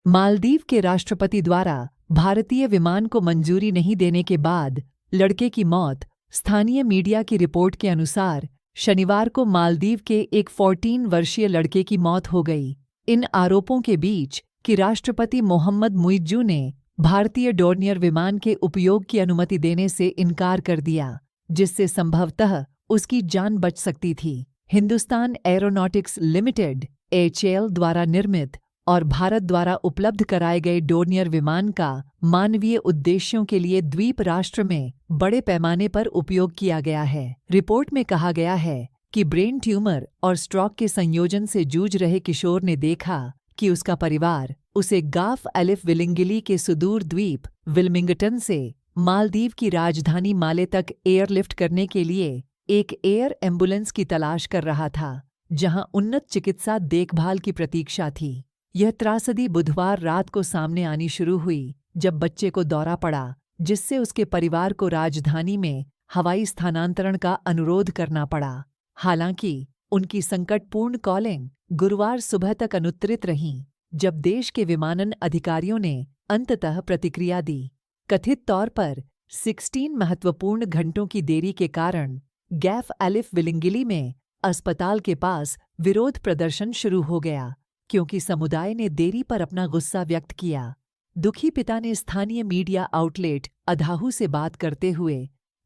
मालदीव के राष्ट्रपति द्वारा भारतीय विमान को मंजूरी नहीं देने के बाद लड़के की मौत। स्थानीय मीडिया की रिपोर्ट के अनुसार शनिवार को मालदीव के एक 14 वर्षीय लड़के की मौत हो गई। इन आरोपों के बीच कि राष्ट्रपति मोहम्मद मुइज्जू ने भारतीय डोर्नियर विमान के उपयोग की अनुमति देने से इनकार कर दिया, जिससे संभवतः उसकी जान बच सकती थी। हिंदुस्तान एरोनॉटिक्स लिमिटेड (HAL) द्वारा निर्मित और भारत द्वारा उपलब्ध कराए गए डोर्नियर विमान का मानवीय उद्देश्यों के लिए द्वीप राष्ट्र में बड़े पैमाने पर उपयोग किया गया है। रिपोर्ट में कहा गया है कि ब्रेन ट्यूमर और स्ट्रोक के संयोजन से जूझ रहे किशोर ने देखा कि उसका परिवार उसे गाफ एलिफ विलिंगिली के सुदूर द्वीप विल्मिंगटन से मालदीव की राजधानी माले तक एयरलिफ्ट करने के लिए एक एयर एम्बुलेंस की तलाश कर रहा था, जहां उन्नत चिकित्सा देखभाल की प्रतीक्षा थी। यह त्रासदी बुधवार रात को सामने आनी शुरू हुई जब बच्चे को दौरा पड़ा, जिससे उसके परिवार को राजधानी में हवाई स्थानांतरण का अनुरोध करना पड़ा। हालांकि उनकी संकटपूर्ण कॉलिंग गुरुवार सुबह तक अनुत्तरित रही, जब देश के विमानन अधिकारियों ने अंततः प्रतिक्रिया दी। कथित तौर पर 16 महत्वपूर्ण घंटों की देरी के कारण गैफ एलिफ विलिंगिली में अस्पताल के पास विरोध प्रदर्शन शुरू हो गया, क्योंकि समुदाय ने देरी पर अपना गुस्सा व्यक्त किया। दुखी पिता ने स्थानीय मीडिया आउटलेट अधाहू से बात करते हुए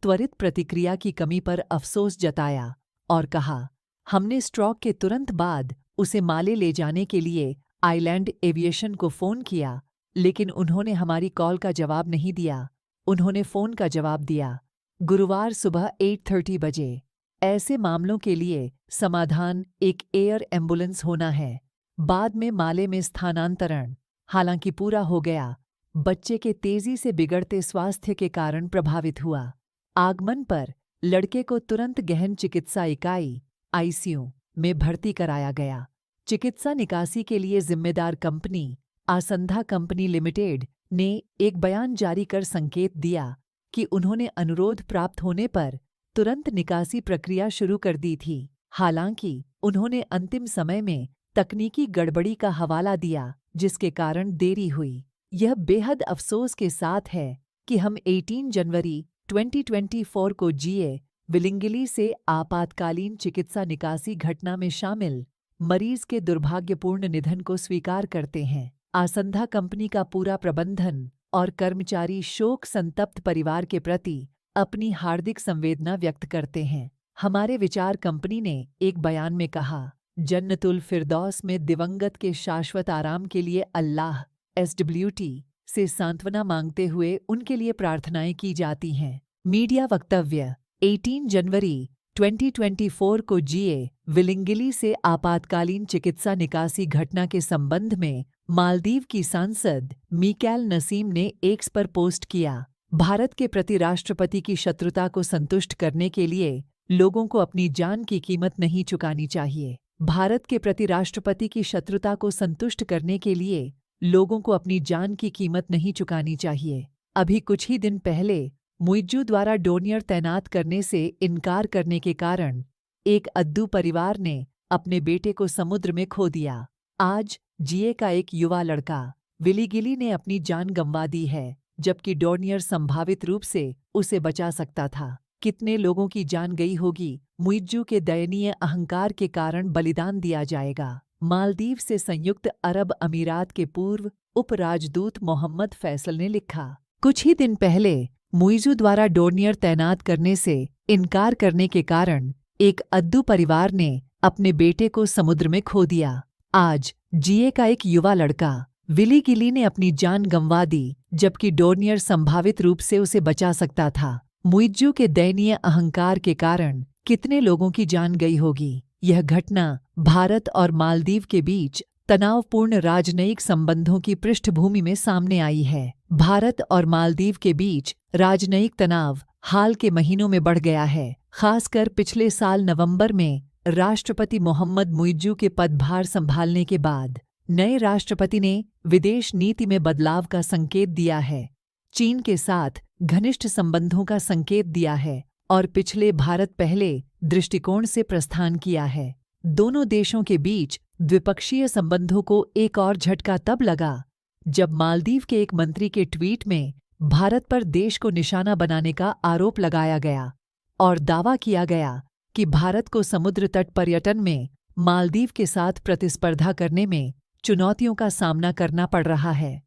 त्वरित प्रतिक्रिया की कमी पर अफसोस जताया और कहा, हमने स्ट्रोक के तुरंत बाद उसे माले ले जाने के लिए आइलैंड एविएशन को फ़ोन किया, लेकिन उन्होंने हमारी कॉल का जवाब नहीं दिया। उन्होंने फ़ोन का जवाब दिया। गुरुवार सुबह 8:30 बजे। ऐसे मामलों के लिए समाधान एक एयर एम्बुलेंस होना है। बाद में माले में स्थानांतरण हालांकि पूरा हो गया, बच्चे के तेजी से बिगड़ते स्वास्थ्य के कारण प्रभावित हुआ। आगमन पर लड़के को तुरंत गहन चिकित्सा इकाई (ICU) में भर्ती कराया गया। चिकित्सा निकासी के लिए जिम्मेदार कंपनी आसंधा कंपनी लिमिटेड ने एक बयान जारी कर संकेत दिया कि उन्होंने अनुरोध प्राप्त होने पर तुरंत निकासी प्रक्रिया शुरू कर दी थी। हालांकि उन्होंने अंतिम समय में तकनीकी गड़बड़ी का हवाला दिया, जिसके कारण देरी हुई। यह बेहद अफसोस के साथ है कि हम 18 जनवरी 2024 को GA विलिंगिली से आपातकालीन चिकित्सा निकासी घटना में शामिल मरीज के दुर्भाग्यपूर्ण निधन को स्वीकार करते हैं। आसंधा कंपनी का पूरा प्रबंधन और कर्मचारी शोक संतप्त परिवार के प्रति अपनी हार्दिक संवेदना व्यक्त करते हैं। हमारे विचार कंपनी ने एक बयान में कहा, जन्नतुल फिरदौस में दिवंगत के शाश्वत आराम के लिए अल्लाह SWT से सांत्वना मांगते हुए उनके लिए प्रार्थनाएं की जाती हैं। मीडिया वक्तव्य 18 जनवरी 2024 को GA विलिंगिली से आपातकालीन चिकित्सा निकासी घटना के संबंध में मालदीव की सांसद मिकाएल नसीम ने एक्स पर पोस्ट किया। भारत के प्रति राष्ट्रपति की शत्रुता को संतुष्ट करने के लिए लोगों को अपनी जान की कीमत नहीं चुकानी चाहिए। भारत के प्रति राष्ट्रपति की शत्रुता को संतुष्ट करने के लिए लोगों को अपनी जान की कीमत नहीं चुकानी चाहिए। अभी कुछ ही दिन पहले मुइज्जू द्वारा डोर्नियर तैनात करने से इनकार करने के कारण एक अद्दू परिवार ने अपने बेटे को समुद्र में खो दिया। आज GA का एक युवा लड़का विलिंगिली ने अपनी जान गंवा दी है, जबकि डोर्नियर संभावित रूप से उसे बचा सकता था। कितने लोगों की जान गई होगी। मुइज्जू के दयनीय अहंकार के कारण बलिदान दिया जाएगा। मालदीव से संयुक्त अरब अमीरात के पूर्व उप राजदूत मोहम्मद फैसल ने लिखा, कुछ ही दिन पहले मुइज्जू द्वारा डोर्नियर तैनात करने से इनकार करने के कारण एक अद्दू परिवार ने अपने बेटे को समुद्र में खो दिया। आज GA का एक युवा लड़का विलिंगिली ने अपनी जान गंवा दी, जबकि डोर्नियर संभावित रूप से उसे बचा सकता था। मुइज्जू के दयनीय अहंकार के कारण कितने लोगों की जान गई होगी। यह घटना भारत और मालदीव के बीच तनावपूर्ण राजनयिक संबंधों की पृष्ठभूमि में सामने आई है। भारत और मालदीव के बीच राजनयिक तनाव हाल के महीनों में बढ़ गया है, खासकर पिछले साल नवंबर में राष्ट्रपति मोहम्मद मुइज्जू के पदभार संभालने के बाद। नए राष्ट्रपति ने विदेश नीति में बदलाव का संकेत दिया है, चीन के साथ घनिष्ठ संबंधों का संकेत दिया है और पिछले भारत पहले दृष्टिकोण से प्रस्थान किया है। दोनों देशों के बीच द्विपक्षीय संबंधों को एक और झटका तब लगा जब मालदीव के एक मंत्री के ट्वीट में भारत पर देश को निशाना बनाने का आरोप लगाया गया और दावा किया गया कि भारत को समुद्र तट पर्यटन में मालदीव के साथ प्रतिस्पर्धा करने में चुनौतियों का सामना करना पड़ रहा है।